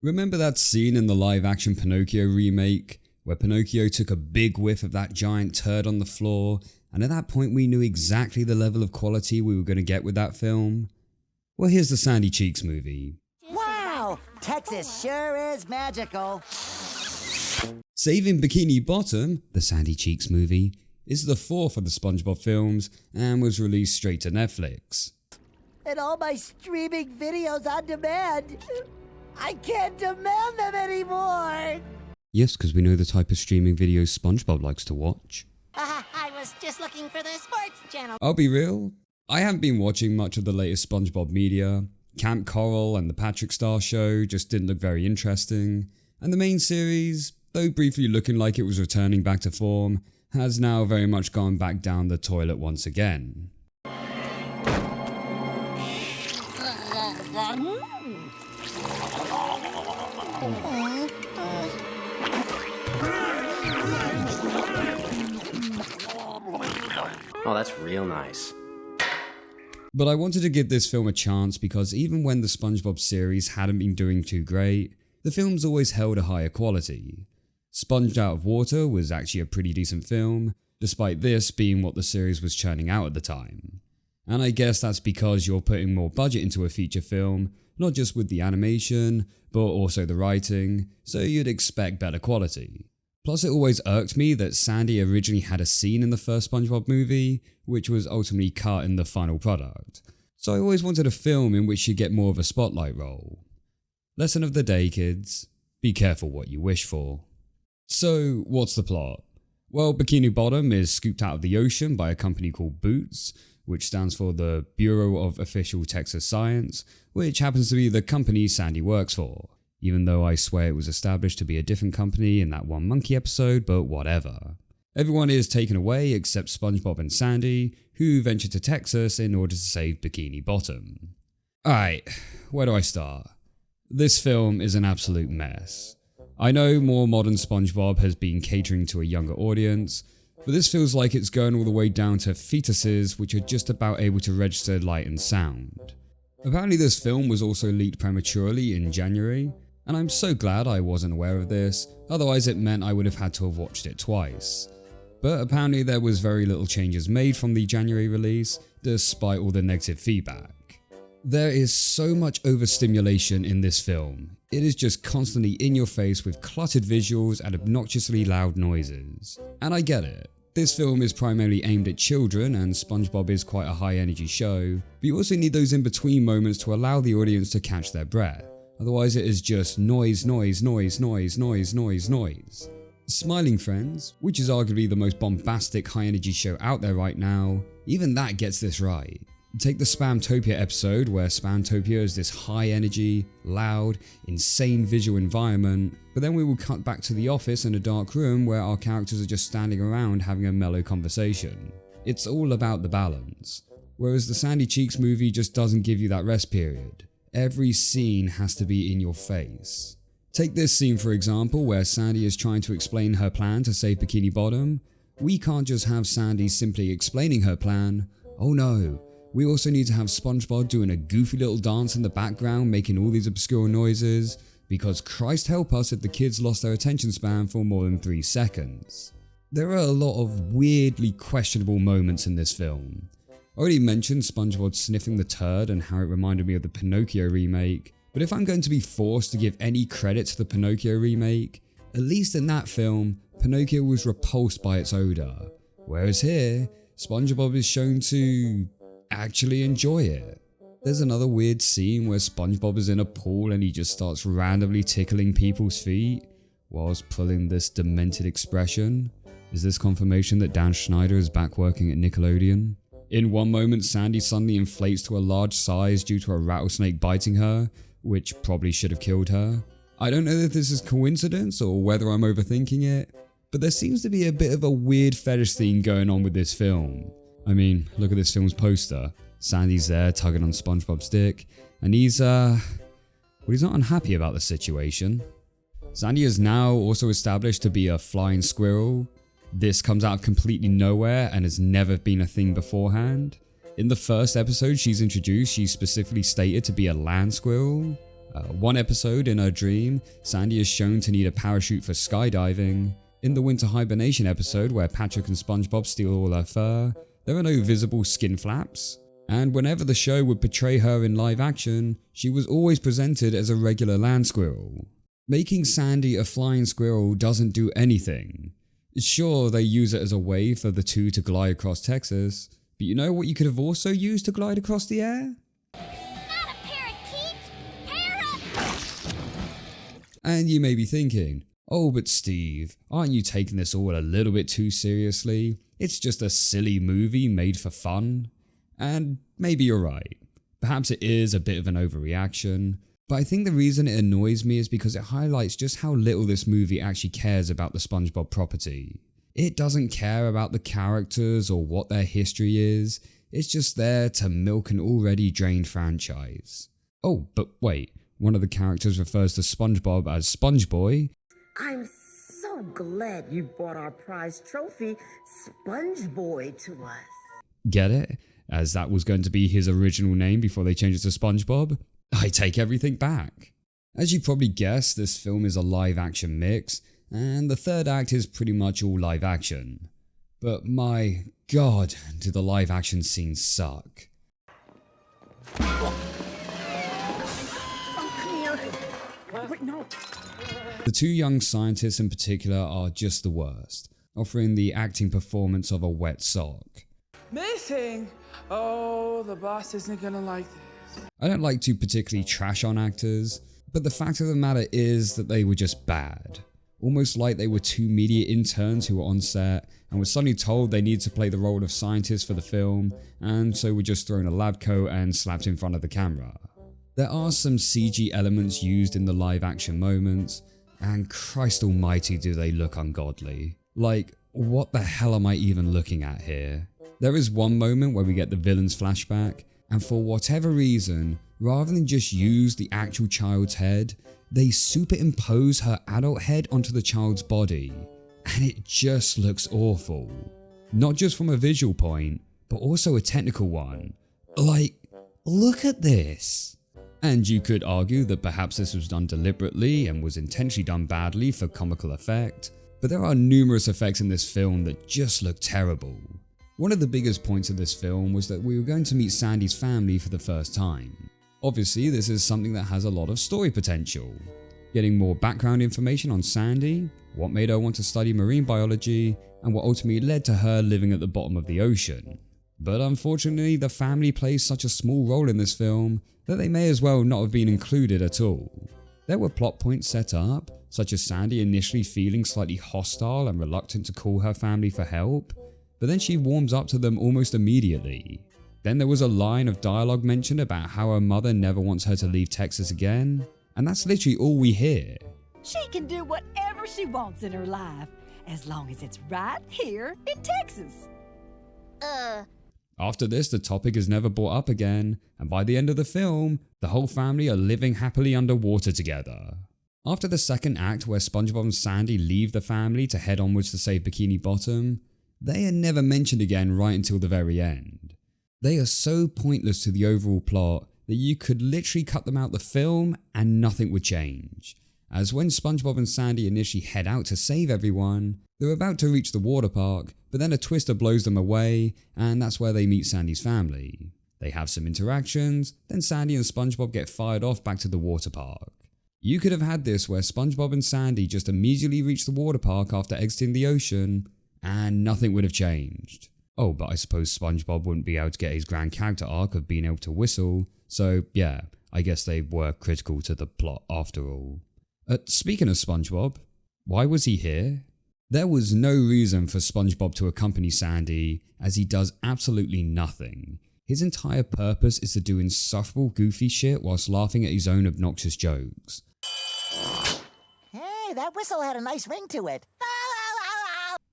Remember that scene in the live-action Pinocchio remake, where Pinocchio took a big whiff of that giant turd on the floor, and at that point we knew exactly the level of quality we were going to get with that film? Well, here's the Sandy Cheeks movie. Wow! Texas sure is magical. Saving Bikini Bottom, the Sandy Cheeks movie, is the fourth of the Spongebob films and was released straight to Netflix. And all my streaming videos on demand. I can't demand them anymore. Yes, because we know the type of streaming videos SpongeBob likes to watch. I was just looking for the sports channel. I'll be real, I haven't been watching much of the latest SpongeBob media. Camp Coral and the Patrick Star Show just didn't look very interesting, and the main series, though briefly looking like it was returning back to form, has now very much gone back down the toilet once again. Oh, that's real nice. But I wanted to give this film a chance because even when the SpongeBob series hadn't been doing too great, the film's always held a higher quality. Sponged Out of Water was actually a pretty decent film, despite this being what the series was churning out at the time. And I guess that's because you're putting more budget into a feature film, not just with the animation, but also the writing, so you'd expect better quality. Plus it always irked me that Sandy originally had a scene in the first SpongeBob movie, which was ultimately cut in the final product. So I always wanted a film in which she'd get more of a spotlight role. Lesson of the day, kids. Be careful what you wish for. So, what's the plot? Well, Bikini Bottom is scooped out of the ocean by a company called Boots, which stands for the Bureau of Official Texas Science, which happens to be the company Sandy works for. Even though I swear it was established to be a different company in that one monkey episode, but whatever. Everyone is taken away except SpongeBob and Sandy, who venture to Texas in order to save Bikini Bottom. Alright, where do I start? This film is an absolute mess. I know more modern SpongeBob has been catering to a younger audience, but this feels like it's going all the way down to fetuses which are just about able to register light and sound. Apparently this film was also leaked prematurely in January, and I'm so glad I wasn't aware of this, otherwise it meant I would have had to have watched it twice. But apparently there was very little changes made from the January release, despite all the negative feedback. There is so much overstimulation in this film. It is just constantly in your face with cluttered visuals and obnoxiously loud noises. And I get it. This film is primarily aimed at children and SpongeBob is quite a high energy show, but you also need those in-between moments to allow the audience to catch their breath. Otherwise it is just noise, noise, noise, noise, noise, noise, noise. Smiling Friends, which is arguably the most bombastic high energy show out there right now, even that gets this right. Take the Spamtopia episode where Spamtopia is this high energy, loud, insane visual environment, but then we will cut back to the office in a dark room where our characters are just standing around having a mellow conversation. It's all about the balance. Whereas the Sandy Cheeks movie just doesn't give you that rest period. Every scene has to be in your face. Take this scene for example where Sandy is trying to explain her plan to save Bikini Bottom. We can't just have Sandy simply explaining her plan. Oh no. We also need to have SpongeBob doing a goofy little dance in the background making all these obscure noises, because Christ help us if the kids lost their attention span for more than 3 seconds. There are a lot of weirdly questionable moments in this film. I already mentioned SpongeBob sniffing the turd and how it reminded me of the Pinocchio remake, but if I'm going to be forced to give any credit to the Pinocchio remake, at least in that film, Pinocchio was repulsed by its odour, whereas here, SpongeBob is shown to actually enjoy it. There's another weird scene where SpongeBob is in a pool and he just starts randomly tickling people's feet whilst pulling this demented expression. Is this confirmation that Dan Schneider is back working at Nickelodeon? In one moment Sandy suddenly inflates to a large size due to a rattlesnake biting her, which probably should have killed her. I don't know if this is coincidence or whether I'm overthinking it, but there seems to be a bit of a weird fetish theme going on with this film. I mean, look at this film's poster. Sandy's there tugging on SpongeBob's dick, and he's not unhappy about the situation. Sandy is now also established to be a flying squirrel. This comes out of completely nowhere and has never been a thing beforehand. In the first episode she's introduced, she's specifically stated to be a land squirrel. One episode in her dream, Sandy is shown to need a parachute for skydiving. In the winter hibernation episode where Patrick and SpongeBob steal all her fur, there are no visible skin flaps. And whenever the show would portray her in live action, she was always presented as a regular land squirrel. Making Sandy a flying squirrel doesn't do anything. Sure, they use it as a way for the two to glide across Texas, but you know what you could have also used to glide across the air? Not a parakeet! Parrot! And you may be thinking, oh but Steve, aren't you taking this all a little bit too seriously? It's just a silly movie made for fun. And maybe you're right. Perhaps it is a bit of an overreaction, but I think the reason it annoys me is because it highlights just how little this movie actually cares about the SpongeBob property. It doesn't care about the characters or what their history is, it's just there to milk an already drained franchise. Oh, but wait, one of the characters refers to SpongeBob as Spongeboy. I'm so glad you brought our prize trophy, Spongeboy, to us. Get it? As that was going to be his original name before they changed it to SpongeBob? I take everything back. As you probably guessed, this film is a live action mix, and the third act is pretty much all live action. But my god, do the live action scenes suck. The two young scientists in particular are just the worst, offering the acting performance of a wet sock. Missing? Oh, the boss isn't gonna like this. I don't like to particularly trash on actors, but the fact of the matter is that they were just bad. Almost like they were two media interns who were on set and were suddenly told they needed to play the role of scientists for the film, and so were just thrown a lab coat and slapped in front of the camera. There are some CG elements used in the live action moments, and Christ almighty do they look ungodly. Like, what the hell am I even looking at here? There is one moment where we get the villain's flashback, and for whatever reason, rather than just use the actual child's head, they superimpose her adult head onto the child's body, and it just looks awful. Not just from a visual point, but also a technical one. Like, look at this. And you could argue that perhaps this was done deliberately and was intentionally done badly for comical effect, but there are numerous effects in this film that just look terrible. One of the biggest points of this film was that we were going to meet Sandy's family for the first time. Obviously, this is something that has a lot of story potential. Getting more background information on Sandy, what made her want to study marine biology, and what ultimately led to her living at the bottom of the ocean. But unfortunately, the family plays such a small role in this film that they may as well not have been included at all. There were plot points set up, such as Sandy initially feeling slightly hostile and reluctant to call her family for help, but then she warms up to them almost immediately. Then there was a line of dialogue mentioned about how her mother never wants her to leave Texas again, and that's literally all we hear. She can do whatever she wants in her life, as long as it's right here in Texas. After this, the topic is never brought up again, and by the end of the film, the whole family are living happily underwater together. After the second act, where SpongeBob and Sandy leave the family to head onwards to save Bikini Bottom, they are never mentioned again right until the very end. They are so pointless to the overall plot that you could literally cut them out the film and nothing would change. As when SpongeBob and Sandy initially head out to save everyone, they're about to reach the water park, but then a twister blows them away, and that's where they meet Sandy's family. They have some interactions, then Sandy and SpongeBob get fired off back to the water park. You could have had this where SpongeBob and Sandy just immediately reach the water park after exiting the ocean, and nothing would have changed. Oh, but I suppose SpongeBob wouldn't be able to get his grand character arc of being able to whistle, so yeah, I guess they were critical to the plot after all. Speaking of SpongeBob, why was he here? There was no reason for SpongeBob to accompany Sandy, as he does absolutely nothing. His entire purpose is to do insufferable goofy shit whilst laughing at his own obnoxious jokes. Hey, that whistle had a nice ring to it.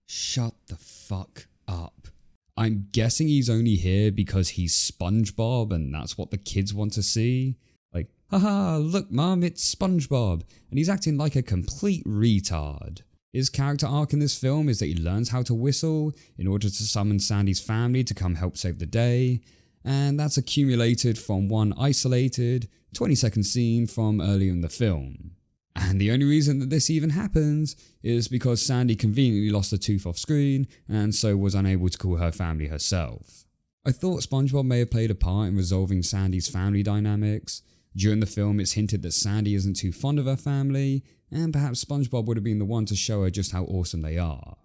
Shut the fuck up. I'm guessing he's only here because he's SpongeBob and that's what the kids want to see. Like, haha, look mum, it's SpongeBob, and he's acting like a complete retard. His character arc in this film is that he learns how to whistle in order to summon Sandy's family to come help save the day, and that's accumulated from one isolated 20-second scene from earlier in the film. And the only reason that this even happens is because Sandy conveniently lost a tooth off screen and so was unable to call her family herself. I thought SpongeBob may have played a part in resolving Sandy's family dynamics. During the film it's hinted that Sandy isn't too fond of her family, and perhaps SpongeBob would have been the one to show her just how awesome they are.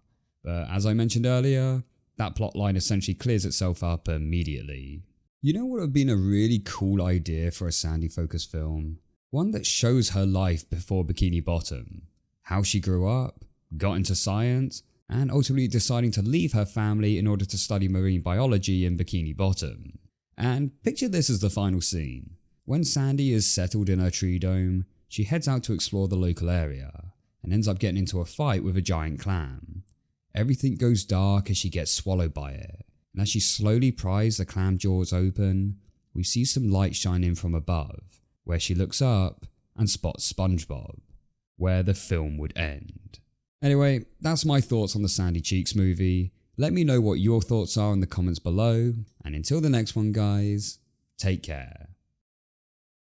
But as I mentioned earlier, that plotline essentially clears itself up immediately. You know what would have been a really cool idea for a Sandy-focused film? One that shows her life before Bikini Bottom. How she grew up, got into science, and ultimately deciding to leave her family in order to study marine biology in Bikini Bottom. And picture this as the final scene. When Sandy is settled in her tree dome, she heads out to explore the local area, and ends up getting into a fight with a giant clam. Everything goes dark as she gets swallowed by it, and as she slowly pries the clam jaws open, we see some light shine in from above, where she looks up and spots SpongeBob, where the film would end. Anyway, that's my thoughts on the Sandy Cheeks movie. Let me know what your thoughts are in the comments below, and until the next one guys, take care.